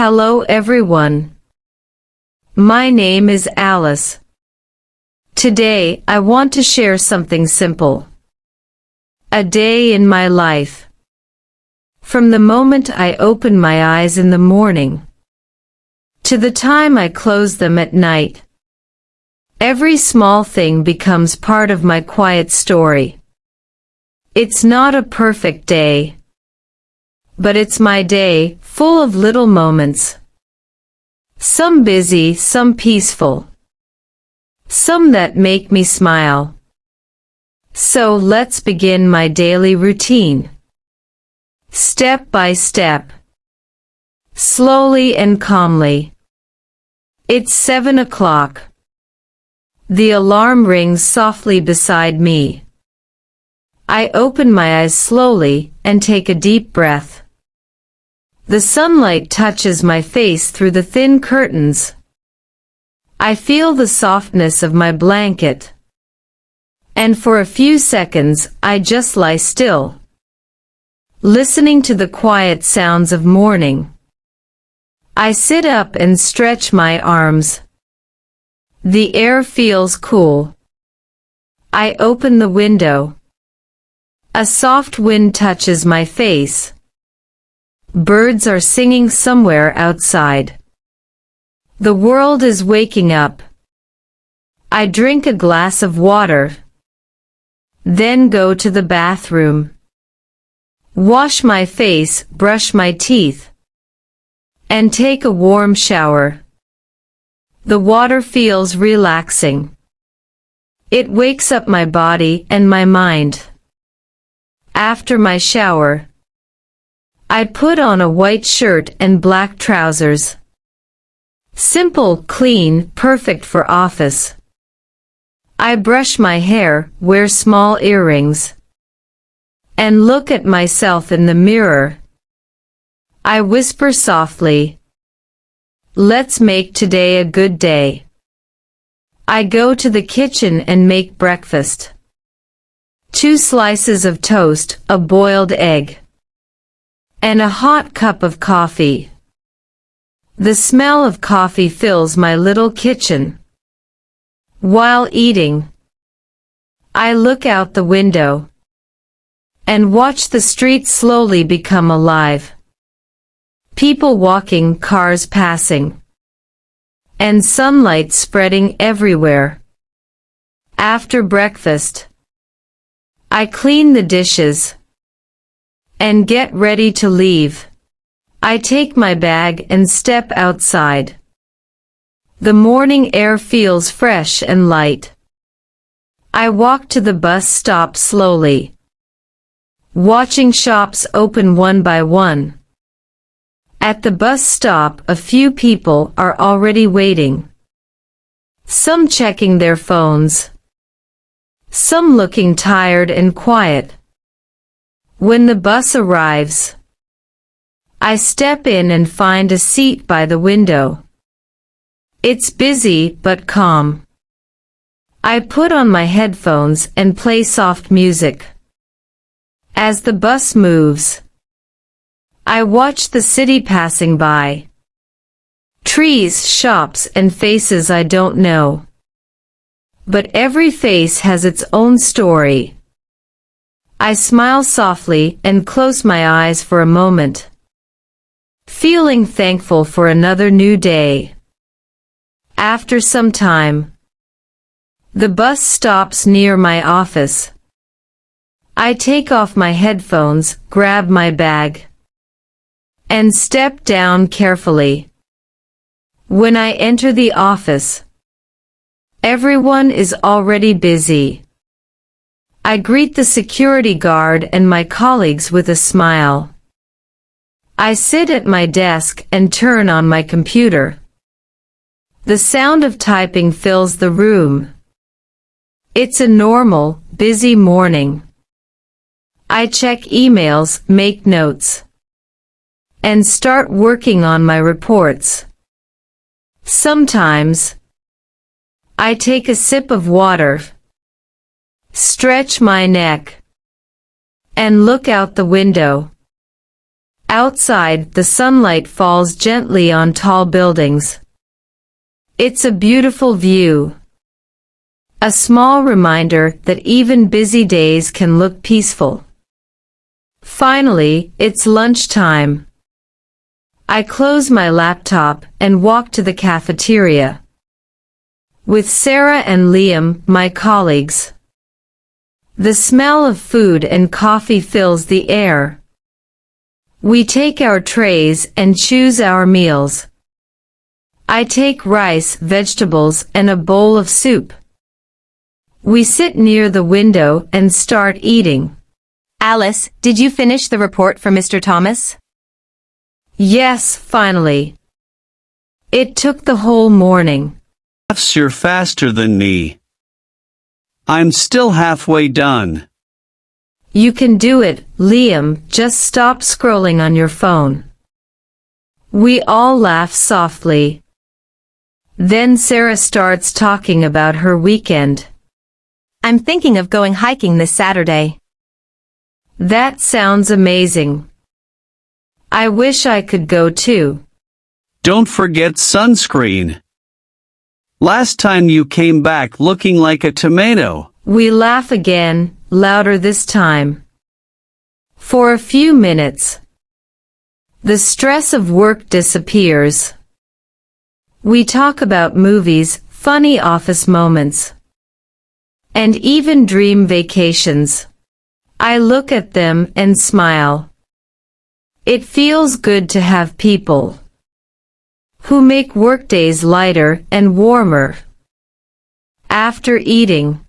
Hello everyone. My name is Alice. Today I want to share something simple. A day in my life. From the moment I open my eyes in the morning to the time I close them at night, every small thing becomes part of my quiet story. It's not a perfect day, but it's my day, full of little moments. Some busy, some peaceful. Some that make me smile. So let's begin my daily routine. Step by step. Slowly and calmly. It's 7 o'clock. The alarm rings softly beside me. I open my eyes slowly and take a deep breath. The sunlight touches my face through the thin curtains. I feel the softness of my blanket. And for a few seconds, I just lie still, listening to the quiet sounds of morning. I sit up and stretch my arms. The air feels cool. I open the window. A soft wind touches my face. Birds are singing somewhere outside. The world is waking up. I drink a glass of water, then go to the bathroom. Wash my face, brush my teeth, and take a warm shower. The water feels relaxing. It wakes up my body and my mind. After my shower, I put on a white shirt and black trousers. Simple, clean, perfect for office. I brush my hair, wear small earrings, and look at myself in the mirror. I whisper softly, "Let's make today a good day." I go to the kitchen and make breakfast. 2 slices of toast, a boiled egg, and a hot cup of coffee. The smell of coffee fills my little kitchen. While eating, I look out the window and watch the street slowly become alive. People walking, cars passing, and sunlight spreading everywhere. After breakfast, I clean the dishes and get ready to leave. I take my bag and step outside. The morning air feels fresh and light. I walk to the bus stop slowly, watching shops open one by one. At the bus stop, a few people are already waiting. Some checking their phones. Some looking tired and quiet. When the bus arrives, I step in and find a seat by the window. It's busy but calm. I put on my headphones and play soft music. As the bus moves, I watch the city passing by. Trees, shops, and faces I don't know. But every face has its own story. I smile softly and close my eyes for a moment, feeling thankful for another new day. After some time, the bus stops near my office. I take off my headphones, grab my bag, and step down carefully. When I enter the office, everyone is already busy. I greet the security guard and my colleagues with a smile. I sit at my desk and turn on my computer. The sound of typing fills the room. It's a normal, busy morning. I check emails, make notes, and start working on my reports. Sometimes, I take a sip of water, stretch my neck, and look out the window. Outside, the sunlight falls gently on tall buildings. It's a beautiful view. A small reminder that even busy days can look peaceful. Finally, it's lunchtime. I close my laptop and walk to the cafeteria. With Sarah and Liam, my colleagues. The smell of food and coffee fills the air. We take our trays and choose our meals. I take rice, vegetables, and a bowl of soup. We sit near the window and start eating. Alice, did you finish the report for Mr. Thomas? Yes, finally. It took the whole morning. You're faster than me. I'm still halfway done. You can do it, Liam, just stop scrolling on your phone. We all laugh softly. Then Sarah starts talking about her weekend. I'm thinking of going hiking this Saturday. That sounds amazing. I wish I could go too. Don't forget sunscreen. Last time you came back looking like a tomato. We laugh again, louder this time. For a few minutes, the stress of work disappears. We talk about movies, funny office moments, and even dream vacations. I look at them and smile. It feels good to have people who make workdays lighter and warmer. After eating,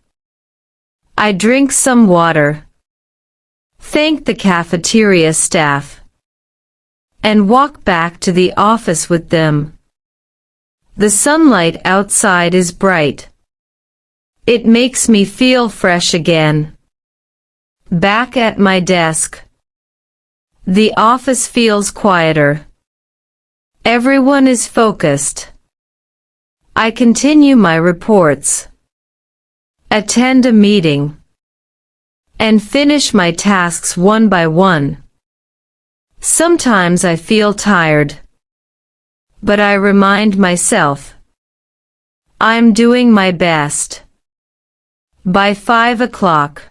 I drink some water, thank the cafeteria staff, and walk back to the office with them. The sunlight outside is bright. It makes me feel fresh again. Back at my desk, the office feels quieter. Everyone is focused. I continue my reports, attend a meeting, and finish my tasks one by one. Sometimes I feel tired, but I remind myself, I'm doing my best. By 5 o'clock,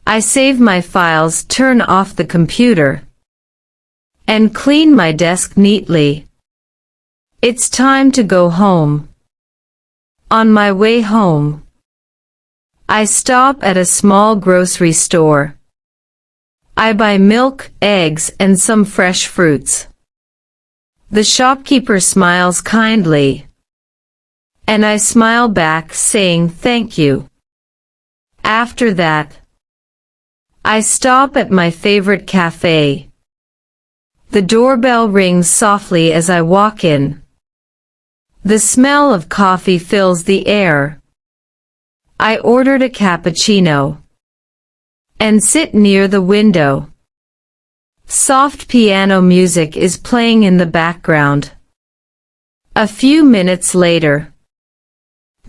I save my files, turn off the computer, and clean my desk neatly. It's time to go home. On my way home, I stop at a small grocery store. I buy milk, eggs, and some fresh fruits. The shopkeeper smiles kindly, and I smile back, saying thank you. After that, I stop at my favorite café. The doorbell rings softly as I walk in. The smell of coffee fills the air. I ordered a cappuccino and sit near the window. Soft piano music is playing in the background. A few minutes later,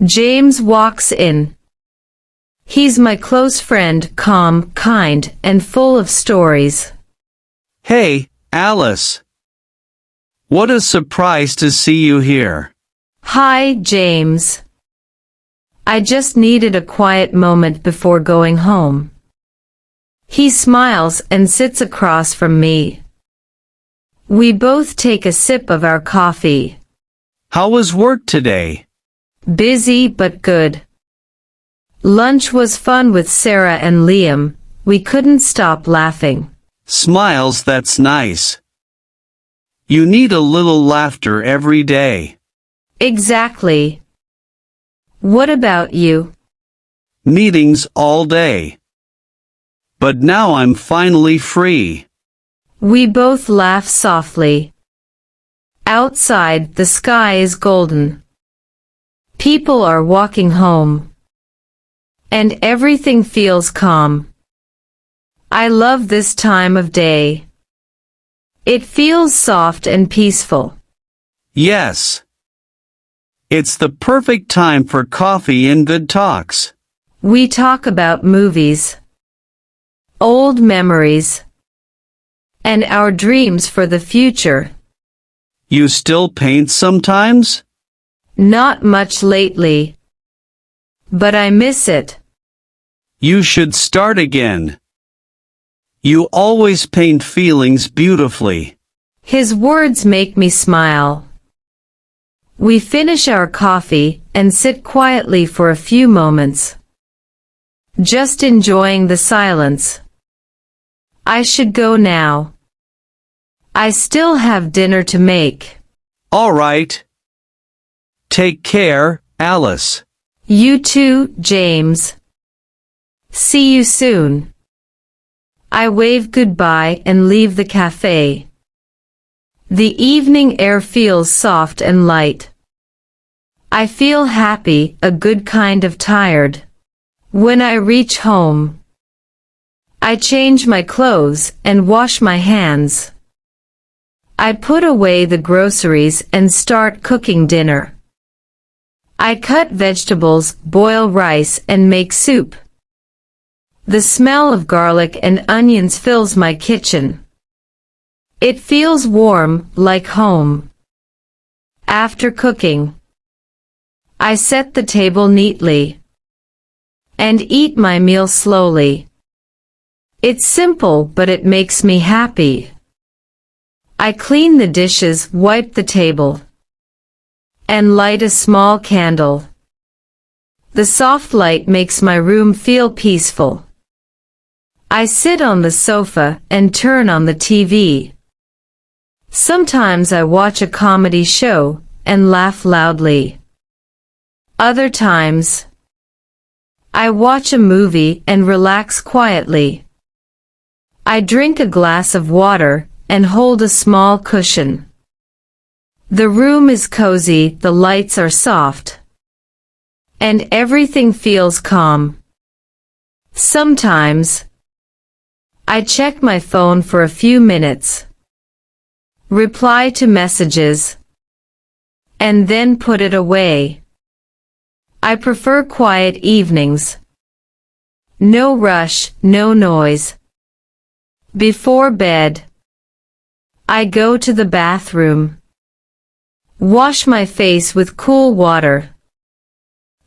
James walks in. He's my close friend, calm, kind, and full of stories. Hey, Alice. What a surprise to see you here. Hi, James. I just needed a quiet moment before going home. He smiles and sits across from me. We both take a sip of our coffee. How was work today? Busy but good. Lunch was fun with Sarah and Liam. We couldn't stop laughing. Smiles, that's nice. You need a little laughter every day. Exactly. What about you? Meetings all day. But now I'm finally free. We both laugh softly. Outside, the sky is golden. People are walking home. And everything feels calm. I love this time of day. It feels soft and peaceful. Yes. It's the perfect time for coffee and good talks. We talk about movies, old memories, and our dreams for the future. You still paint sometimes? Not much lately, but I miss it. You should start again. You always paint feelings beautifully. His words make me smile. We finish our coffee and sit quietly for a few moments, just enjoying the silence. I should go now. I still have dinner to make. All right. Take care, Alice. You too, James. See you soon. I wave goodbye and leave the cafe. The evening air feels soft and light. I feel happy, a good kind of tired. When I reach home, I change my clothes and wash my hands. I put away the groceries and start cooking dinner. I cut vegetables, boil rice, and make soup. The smell of garlic and onions fills my kitchen. It feels warm, like home. After cooking, I set the table neatly and eat my meal slowly. It's simple, but it makes me happy. I clean the dishes, wipe the table, and light a small candle. The soft light makes my room feel peaceful. I sit on the sofa and turn on the TV. Sometimes I watch a comedy show and laugh loudly. Other times, I watch a movie and relax quietly. I drink a glass of water and hold a small cushion. The room is cozy, the lights are soft, and everything feels calm. Sometimes, I check my phone for a few minutes, reply to messages, and then put it away. I prefer quiet evenings. No rush, no noise. Before bed, I go to the bathroom, wash my face with cool water,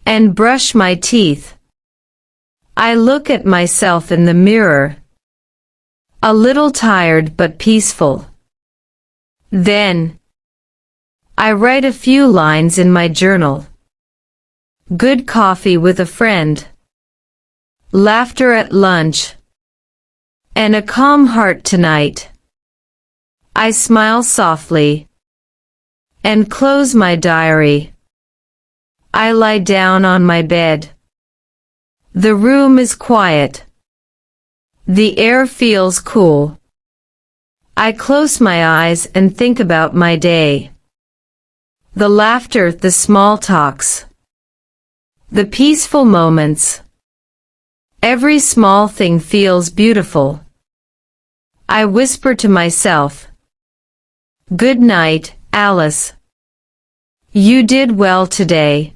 and brush my teeth. I look at myself in the mirror, a little tired but peaceful. Then, I write a few lines in my journal. Good coffee with a friend, laughter at lunch, and a calm heart tonight. I smile softly and close my diary. I lie down on my bed. The room is quiet. The air feels cool. I close my eyes and think about my day. The laughter, the small talks, the peaceful moments. Every small thing feels beautiful. I whisper to myself, "Good night, Alice. You did well today."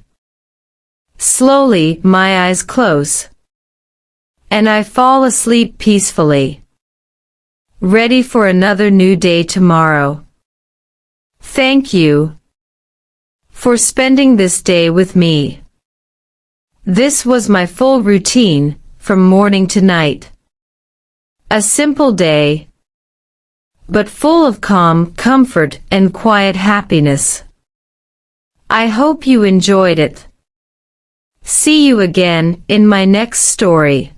Slowly, my eyes close, and I fall asleep peacefully, ready for another new day tomorrow. Thank you for spending this day with me. This was my full routine, from morning to night. A simple day, but full of calm, comfort, and quiet happiness. I hope you enjoyed it. See you again in my next story.